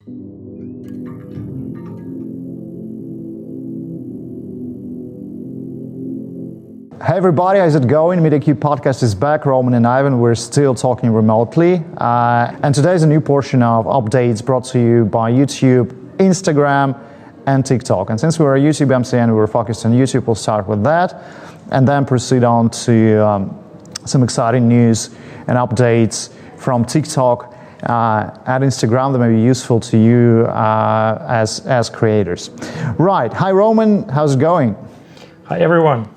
Hey everybody, how's it going? Mediacube Podcast is back. Roman and Ivan, we're still talking remotely. And today's a new portion of updates brought to you by YouTube, Instagram, and TikTok. And since we're a YouTube MCN, we're focused on YouTube, we'll start with that and then proceed on to some exciting news and updates from TikTok and Instagram that may be useful to you as creators. Right, hi Roman, how's it going? Hi everyone.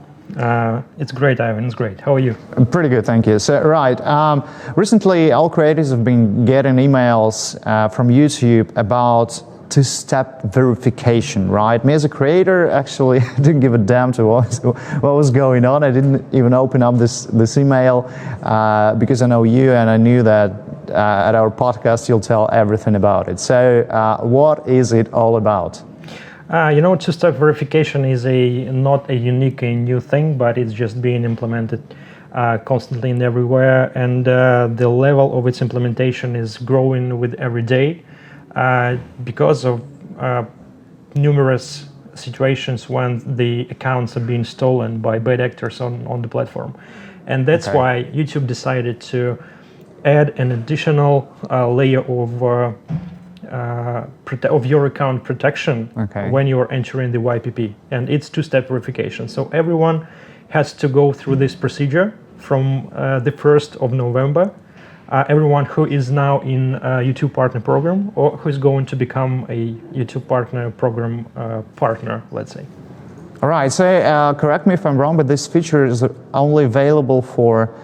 It's great, Ivan. It's great. How are you? Pretty good, thank you. So, right, recently all creators have been getting emails from YouTube about two-step verification, right? Me as a creator, actually, I didn't give a damn to what was going on. I didn't even open up this email because I know you and I knew that at our podcast you'll tell everything about it. So, what is it all about? Two-step verification is not a unique and new thing, but it's just being implemented constantly and everywhere, and the level of its implementation is growing with every day because of numerous situations when the accounts are being stolen by bad actors on the platform. And that's why YouTube decided to add an additional layer of your account protection when you're entering the YPP, and it's two-step verification. So everyone has to go through this procedure from the 1st of November. Everyone who is now in a YouTube Partner Program or who is going to become a YouTube Partner Program partner, let's say. All right, so correct me if I'm wrong, but this feature is only available for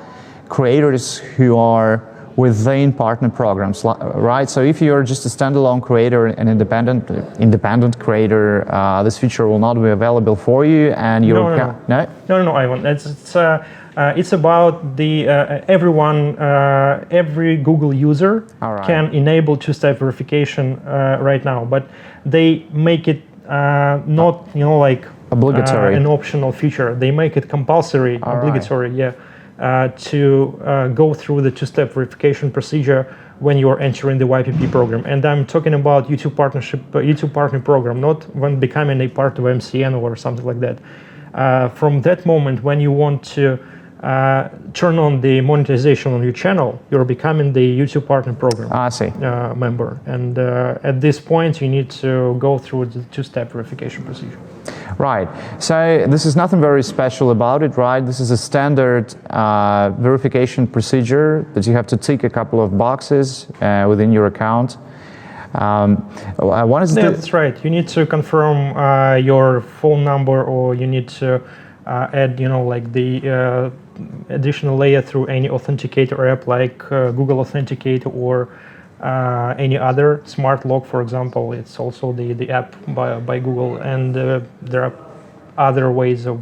creators who are within partner programs, right? So if you're just a standalone creator, an independent creator, this feature will not be available for you, and you No, Ivan. It's about the everyone, every Google user can enable two-step verification right now, but they make it not obligatory, an optional feature. They make it compulsory, obligatory, to go through the two-step verification procedure when you're entering the YPP program. And I'm talking about YouTube Partner Program, not when becoming a part of MCN or something like that. From that moment, when you want to turn on the monetization on your channel, you're becoming the YouTube Partner Program member. And at this point, you need to go through the two-step verification procedure. Right. So this is nothing very special about it, right? This is a standard verification procedure that you have to tick a couple of boxes within your account. That's right. You need to confirm your phone number, or you need to add, the additional layer through any authenticator app like Google Authenticator or any other smart lock, for example. It's also the app by Google, and there are other ways of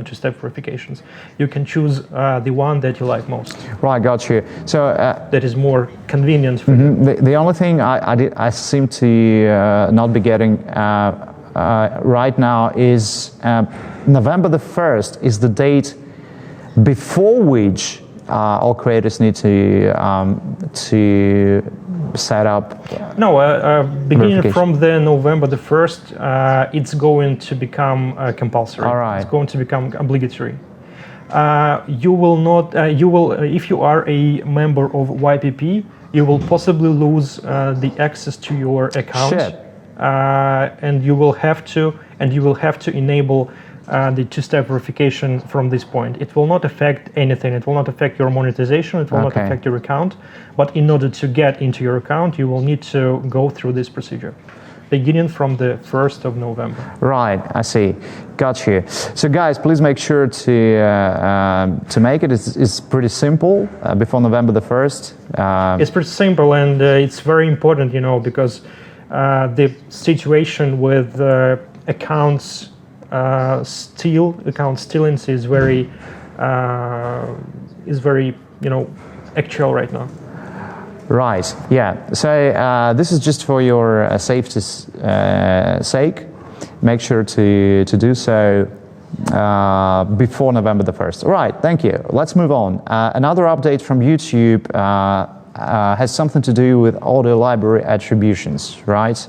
two-step verifications. You can choose the one that you like most. Right, got you. So that is more convenient for you. The only thing I seem to not be getting right now is November the 1st is the date before which all creators need to set up. No, beginning from the November the 1st, it's going to become compulsory. All right. It's going to become obligatory. You will not. If you are a member of YPP, you will possibly lose the access to your account, and you will have to enable the two-step verification from this point. It will not affect anything. It will not affect your monetization. It will not affect your account. But in order to get into your account, you will need to go through this procedure, beginning from the 1st of November. Right, I see. Got you. So guys, please make sure to make it. It's pretty simple before November the 1st. It's pretty simple, and it's very important, because the situation with accounts account stealing is very actual right now. Right. Yeah. So this is just for your safety's sake. Make sure to do so before November the 1st. All right. Thank you. Let's move on. Another update from YouTube has something to do with audio library attributions, right?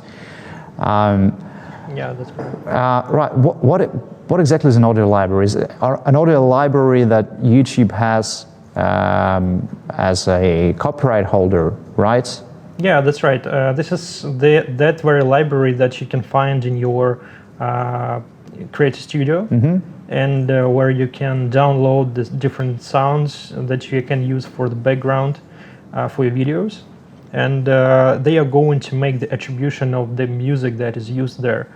Yeah, that's right. Right. What exactly is an audio library? Is it an audio library that YouTube has as a copyright holder, right? Yeah, that's right. This is that very library that you can find in your Creative Studio, and where you can download the different sounds that you can use for the background for your videos. And they are going to make the attribution of the music that is used there.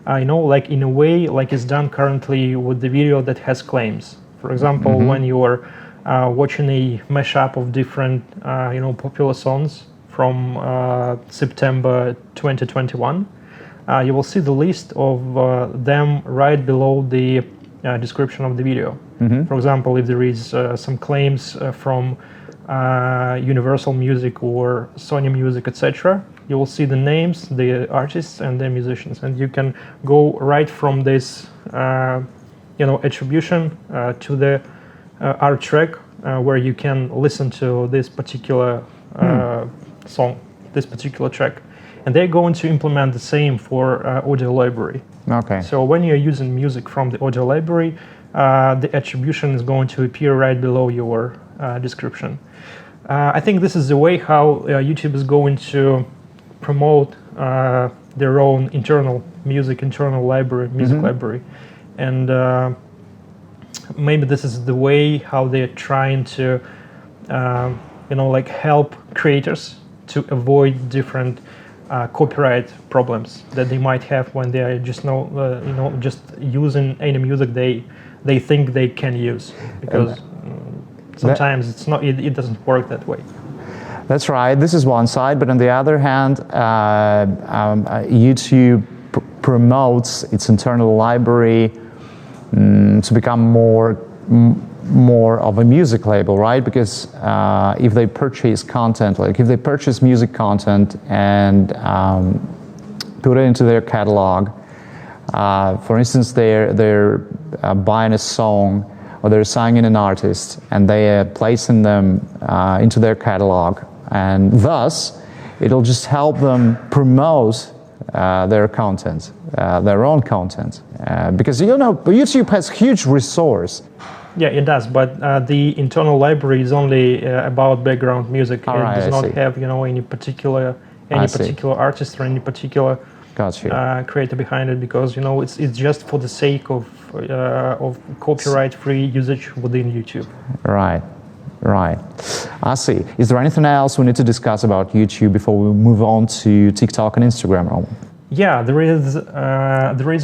Like in a way, like it's done currently with the video that has claims. For example, when you're watching a mashup of different, popular songs from September 2021, you will see the list of them right below the description of the video. For example, if there is some claims from Universal Music or Sony Music, etc., you will see the names, the artists, and the musicians, and you can go right from this, attribution to the art track where you can listen to this particular song, this particular track, and they're going to implement the same for audio library. Okay. So when you're using music from the audio library, the attribution is going to appear right below your description. I think this is the way how YouTube is going to promote their own internal music library, and maybe this is the way how they're trying to, help creators to avoid different copyright problems that they might have when they are just using any music they think they can use, because sometimes it's not. It doesn't work that way. That's right. This is one side, but on the other hand, YouTube promotes its internal library to become more of a music label, right? Because if they purchase content, like if they purchase music content and put it into their catalog, for instance, they're buying a song or they're signing an artist and they are placing them into their catalog, and thus it'll just help them promote their content, their own content, because YouTube has huge resource. Yeah, it does, but the internal library is only about background music. It does not have any particular artist or any particular creator behind it, because it's just for the sake of copyright-free usage within YouTube. Right. I see. Is there anything else we need to discuss about YouTube before we move on to TikTok and Instagram, Roman? Yeah, there is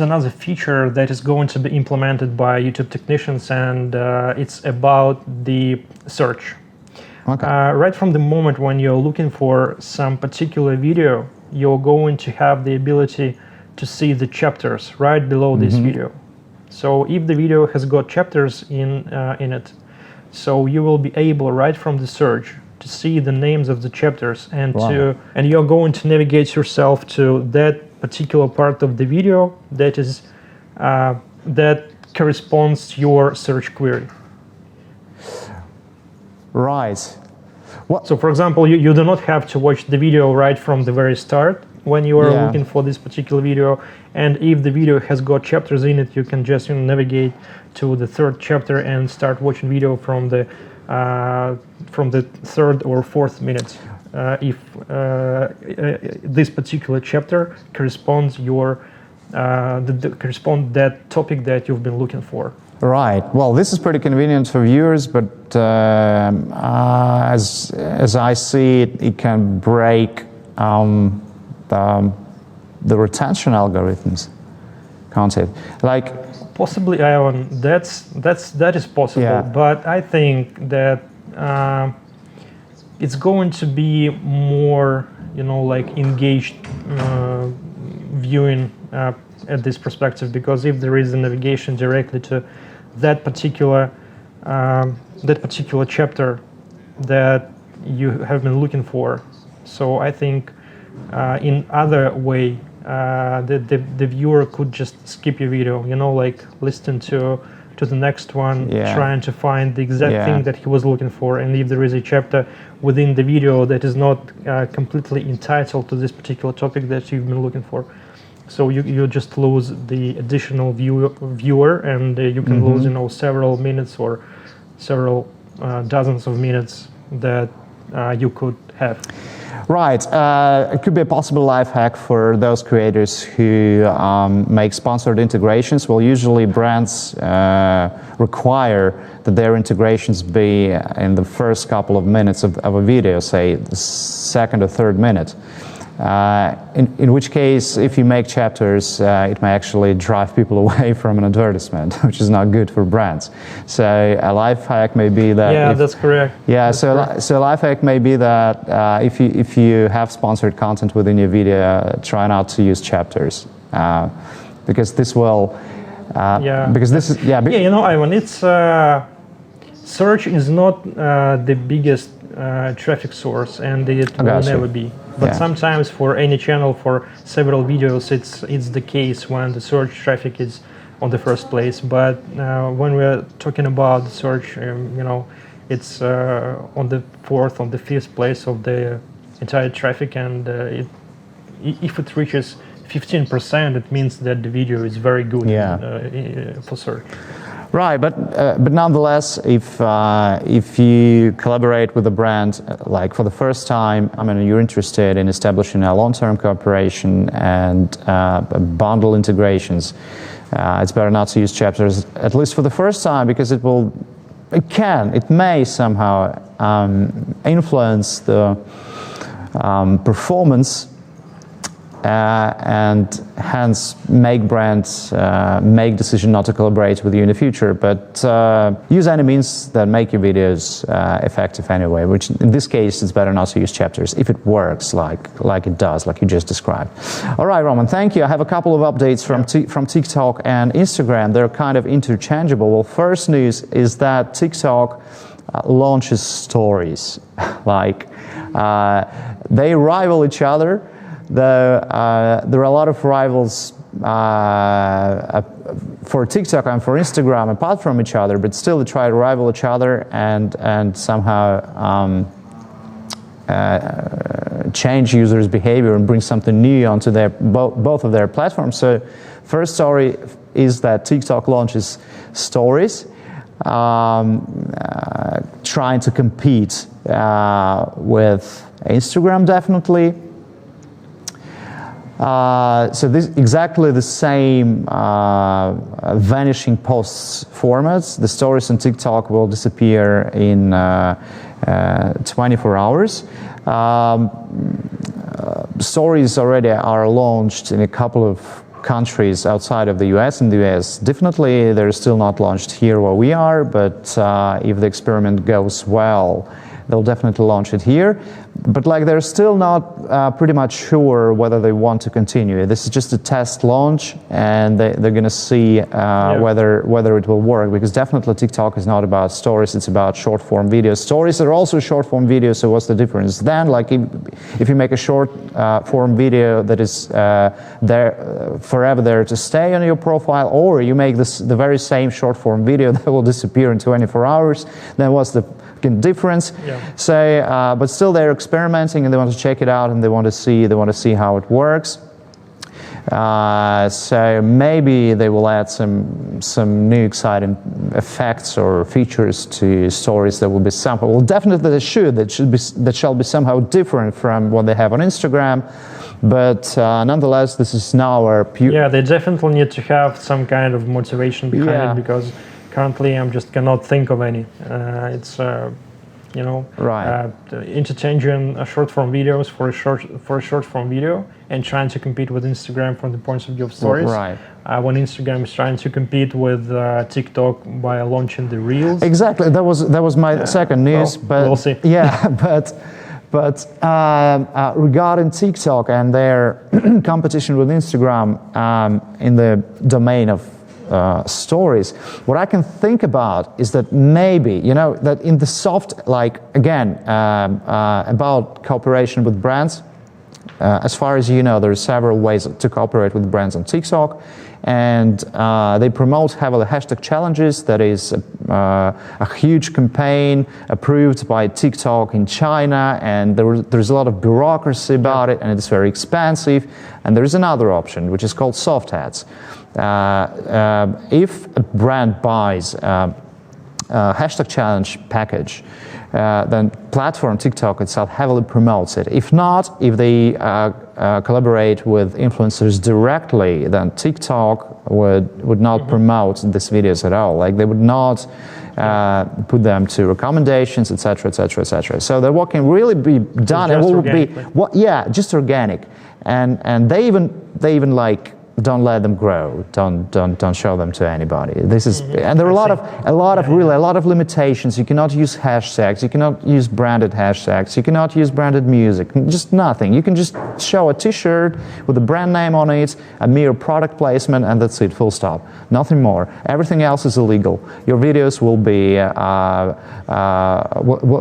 another feature that is going to be implemented by YouTube technicians, and it's about the search. Okay. Right from the moment when you're looking for some particular video, you're going to have the ability to see the chapters right below this video. So if the video has got chapters in it, so you will be able right from the search to see the names of the chapters, and you're going to navigate yourself to that particular part of the video that is that corresponds to your search query. Right. So, for example, you do not have to watch the video right from the very start when you are looking for this particular video. And if the video has got chapters in it, you can just navigate to the third chapter and start watching video from the third or fourth minute. If this particular chapter corresponds correspond that topic that you've been looking for. Right. Well, this is pretty convenient for viewers, but as I see it, it can break the retention algorithms, can't it? Like possibly, Ivan. That is possible, but I think that it's going to be more, engaged viewing at this perspective, because if there is a navigation directly to that particular chapter that you have been looking for, so I think in other way the viewer could just skip your video, like listen to to the next one, Yeah. trying to find the exact Yeah. thing that he was looking for. And if there is a chapter within the video that is not completely entitled to this particular topic that you've been looking for, so you just lose the additional viewer, and you can lose, you know, several minutes or several dozens of minutes that you could have. Right. It could be a possible life hack for those creators who make sponsored integrations. Well, usually brands require that their integrations be in the first couple of minutes of a video, say the second or third minute. In which case, if you make chapters, it may actually drive people away from an advertisement, which is not good for brands. So a life hack may be that. Yeah, that's correct. Yeah, that's correct. so a life hack may be that if you have sponsored content within your video, try not to use chapters, because this will. Because this is yeah, you know, Ivan, it's search is not the biggest traffic source, and it will never be. But sometimes for any channel, for several videos, it's the case when the search traffic is on the first place. But when we're talking about the search, you know, it's on the fourth, on the fifth place of the entire traffic, and if it reaches 15%, it means that the video is very good for search. Right, but nonetheless, if you collaborate with a brand, like for the first time, I mean, you're interested in establishing a long-term cooperation and bundle integrations, it's better not to use chapters, at least for the first time, because it may somehow influence the performance. And hence make brands make decision not to collaborate with you in the future, but use any means that make your videos effective anyway, which in this case it's better not to use chapters if it works like it does, like you just described. All right, Roman, thank you. I have a couple of updates from TikTok and Instagram. They're kind of interchangeable. Well, first news is that TikTok launches stories. They rival each other. There are a lot of rivals for TikTok and for Instagram apart from each other, but still they try to rival each other and somehow change users' behavior and bring something new onto both of their platforms. So first story is that TikTok launches stories, trying to compete with Instagram, definitely. So this exactly the same vanishing posts formats. The stories on TikTok will disappear in 24 hours. Stories already are launched in a couple of countries outside of the US. In the US, definitely they're still not launched here where we are, but if the experiment goes well, they'll definitely launch it here. But they're still not pretty much sure whether they want to continue. This is just a test launch, and they're going to see whether it will work, because definitely TikTok is not about stories, it's about short form videos. Stories are also short form videos, so what's the difference? Then if you make a short form video that is forever there to stay on your profile, or you make the very same short form video that will disappear in 24 hours, then what's the difference? So, but still they're experimenting and they want to check it out and they want to see how it works. So maybe they will add some new exciting effects or features to stories that will be somehow, well, definitely they should. That shall be somehow different from what they have on Instagram. But nonetheless, this is now our they definitely need to have some kind of motivation behind it, because currently I just cannot think of any. It's interchanging short form videos for a short form video and trying to compete with Instagram from the point of view of stories. Right. When Instagram is trying to compete with TikTok by launching the Reels. Exactly. That was my second news. But we'll see. Yeah, but regarding TikTok and their competition with Instagram in the domain of stories, what I can think about is that maybe, that in the soft, about cooperation with brands, As far as you know, there are several ways to cooperate with brands on TikTok, and they promote heavily hashtag challenges. That is a huge campaign approved by TikTok in China, and there's a lot of bureaucracy about it, and it's very expensive. And there's another option, which is called soft ads. If a brand buys hashtag challenge package, then platform TikTok itself heavily promotes it. If not, if they collaborate with influencers directly, then TikTok would not promote these videos at all. Like, they would not put them to recommendations, etc., etc., etc. So that what can really be done, it will be just organic, and they even like, don't let them grow. Don't show them to anybody. This is, and there are a lot of limitations. You cannot use hashtags. You cannot use branded hashtags. You cannot use branded music. Just nothing. You can just show a T-shirt with a brand name on it, a mere product placement, and that's it. Full stop. Nothing more. Everything else is illegal. Your videos will be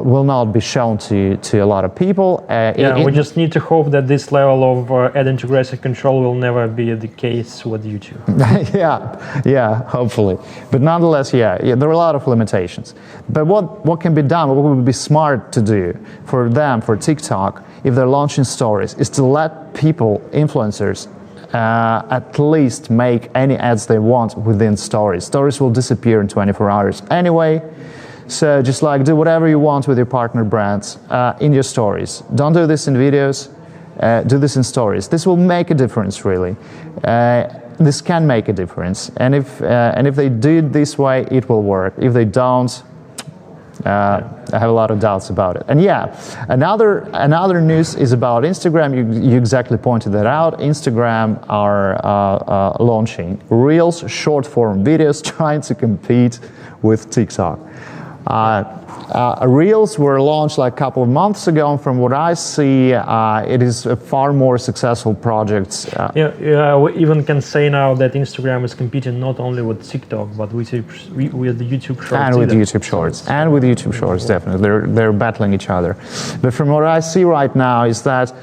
will not be shown to a lot of people. We just need to hope that this level of ad integrity control will never be the case with YouTube. yeah, hopefully. But nonetheless, there are a lot of limitations. But what can be done, what would be smart to do for them, for TikTok, if they're launching stories, is to let people, influencers, at least make any ads they want within stories. Stories will disappear in 24 hours anyway. So just like, do whatever you want with your partner brands in your stories. Don't do this in videos. Do this in stories. This will make a difference, really. This can make a difference, and if they do it this way, it will work. If they don't, I have a lot of doubts about it. And another news is about Instagram. You exactly pointed that out. Instagram are launching Reels, short-form videos, trying to compete with TikTok. Reels were launched like a couple of months ago, and from what I see, it is a far more successful project. We even can say now that Instagram is competing not only with TikTok, but with the YouTube Shorts. And with YouTube Shorts. And with YouTube Shorts, definitely. They're battling each other. But from what I see right now is that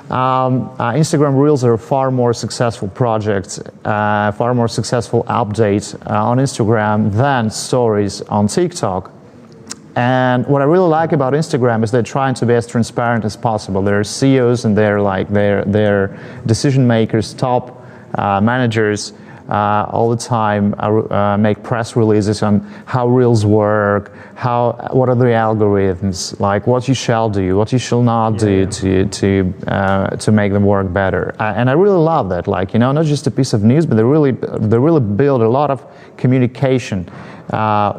Instagram Reels are a far more successful project, far more successful update on Instagram than Stories on TikTok. And what I really like about Instagram is they're trying to be as transparent as possible. They're CEOs and they're decision makers, top managers all the time make press releases on how Reels work, what are the algorithms, like what you shall do, what you shall not do to make them work better. And I really love that. Like, not just a piece of news, but they really build a lot of communication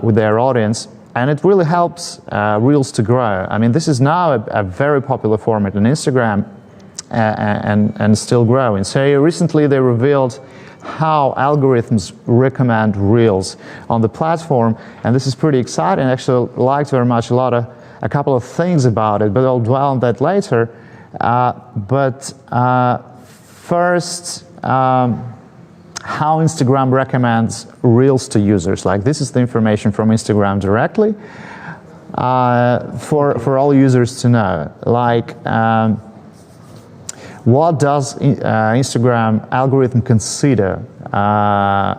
with their audience. And it really helps Reels to grow. I mean, this is now a very popular format on Instagram and still growing. So recently they revealed how algorithms recommend Reels on the platform, and this is pretty exciting. I actually liked very much a couple of things about it, but I'll dwell on that later. First, how Instagram recommends Reels to users. Like, this is the information from Instagram directly for all users to know. Like, what does Instagram algorithm consider? The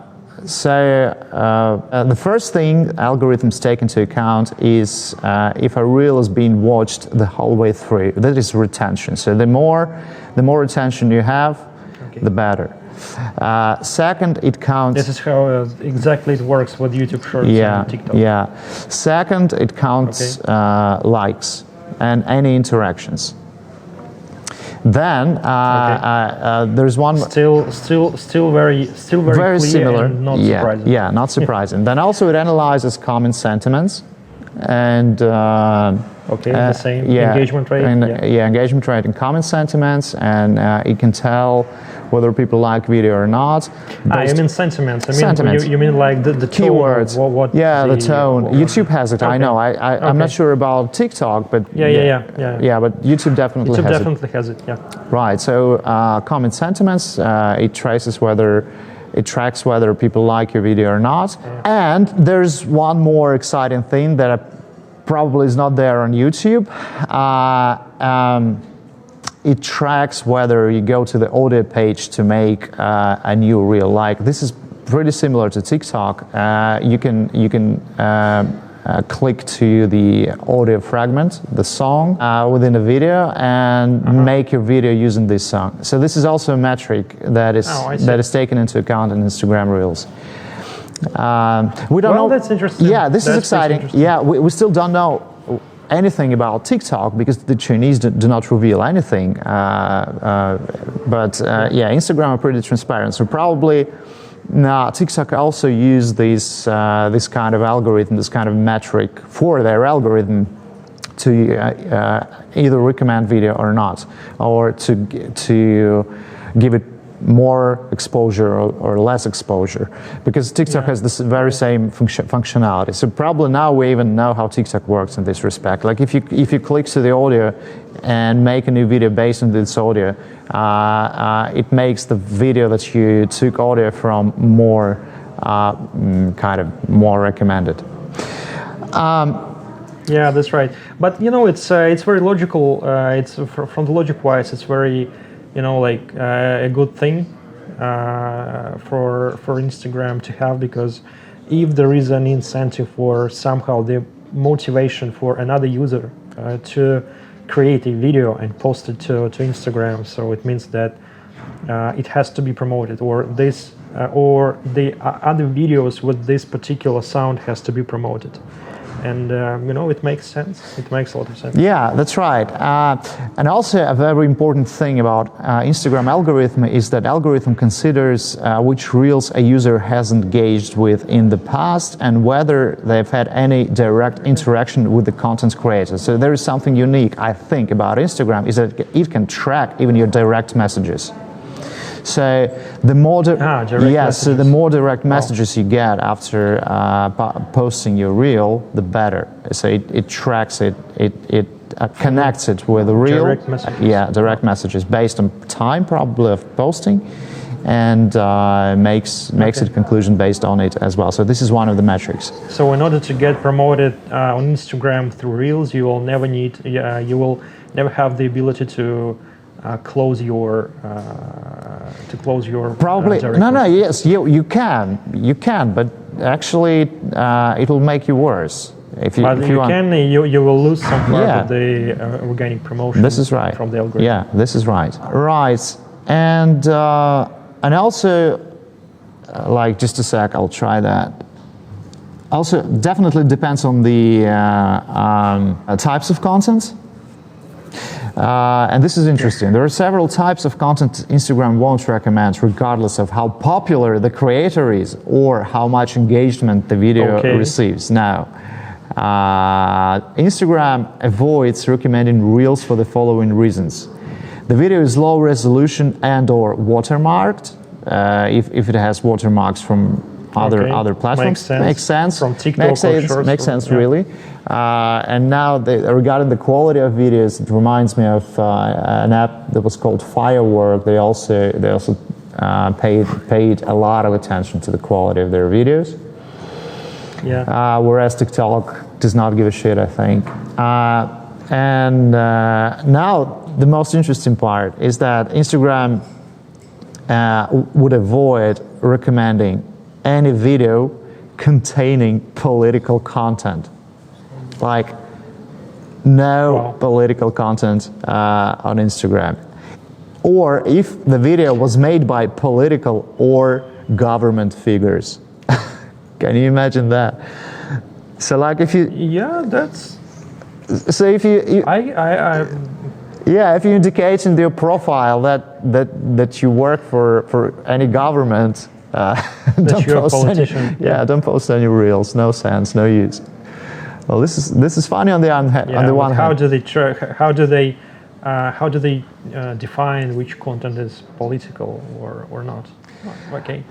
first thing algorithms take into account is if a reel is being watched the whole way through. That is retention. So the more retention you have, the better. Second, it counts. This is how exactly it works with YouTube Shorts and TikTok. Yeah. Second, it counts likes and any interactions. Then there's one still very clear similar. And not surprising. Yeah, not surprising. Then also it analyzes comment sentiments and the same engagement rate. Engagement rate and comment sentiments, and it can tell whether people like video or not. You mean sentiments? Sentiments. You mean like the keywords? What the tone. YouTube has it. I know. I'm not sure about TikTok, but but YouTube definitely has it. Yeah. Right. So comment sentiments. It tracks whether people like your video or not. And there's one more exciting thing that probably is not there on YouTube. it tracks whether you go to the audio page to make a new reel. Like this is pretty similar to TikTok. You can click to the audio fragment, the song within a video, and make your video using this song. So this is also a metric that is taken into account in Instagram Reels. We don't know. That's interesting. Yeah, this is exciting. Yeah, we still don't know anything about TikTok because the Chinese do not reveal anything. But Instagram are pretty transparent. So probably TikTok also use this kind of algorithm, this kind of metric for their algorithm to either recommend video or not, or to give it more exposure or less exposure, because TikTok has this very same functionality. So probably now we even know how TikTok works in this respect. Like if you click to the audio and make a new video based on this audio, it makes the video that you took audio from more more recommended. Yeah, that's right. But it's very logical. It's from the logic wise, it's very a good thing for Instagram to have, because if there is an incentive or somehow the motivation for another user to create a video and post it to Instagram, so it means that it has to be promoted, or this or the other videos with this particular sound has to be promoted. And it makes sense. It makes a lot of sense. Yeah, that's right. And also a very important thing about Instagram algorithm is that algorithm considers which reels a user has engaged with in the past and whether they've had any direct interaction with the content creator. So there is something unique, I think, about Instagram, is that it can track even your direct messages. So the more the more direct messages you get after posting your reel, the better. So it tracks it, connects it with the reel. Direct messages. Direct messages based on time probably of posting, and makes it conclusion based on it as well. So this is one of the metrics. So in order to get promoted on Instagram through reels, you will never have the ability to close your probably yes you can, but actually it will make you worse if you will lose some part of the organic promotion. This is right. From the algorithm. Yeah, this is right. And also just a sec, I'll try that. Also definitely depends on the types of content. And this is interesting. There are several types of content Instagram won't recommend, regardless of how popular the creator is or how much engagement the video receives. Now, Instagram avoids recommending reels for the following reasons. The video is low resolution and/or watermarked. If it has watermarks from other platforms, makes sense. From TikTok makes sense, really. And now, regarding the quality of videos, it reminds me of an app that was called Firework. They also paid a lot of attention to the quality of their videos. Yeah. Whereas TikTok does not give a shit, I think. And now the most interesting part is that Instagram would avoid recommending any video containing political content. Like no political content on Instagram. Or if the video was made by political or government figures. Can you imagine that? So like if you... Yeah, that's... So if you if you indicate in your profile that you work for any government, that you're a politician. Don't post any reels. No sense, no use. Well, this is funny on the one hand. How do they track? How do they define which content is political or not? Okay.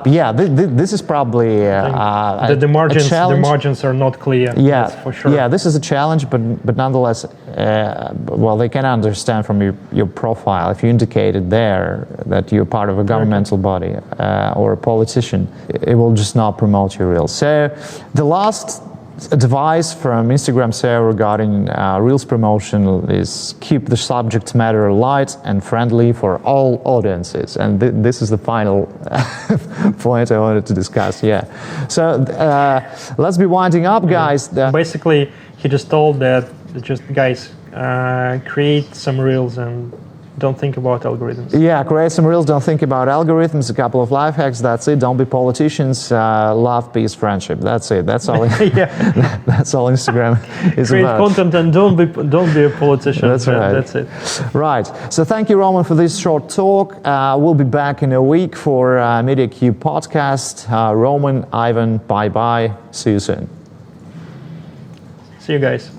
This is probably the margins. The margins are not clear. Yeah, that's for sure. Yeah, this is a challenge, but nonetheless, they can understand from your profile if you indicated there that you're part of a governmental body or a politician, it will just not promote your reels. So the last advice from Instagram SEO regarding Reels promotion is keep the subject matter light and friendly for all audiences. And this is the final point I wanted to discuss. Yeah. So let's be winding up, guys. Basically, he just told that guys, create some Reels and don't think about algorithms. Yeah, create some Reels, don't think about algorithms, a couple of life hacks, that's it. Don't be politicians, love, peace, friendship. That's it. That's all. That's all Instagram is Create about. content and don't be a politician. That's right. That's it. Right. So thank you, Roman, for this short talk. We'll be back in a week for Mediacube Podcast. Roman, Ivan, bye-bye. See you soon. See you guys.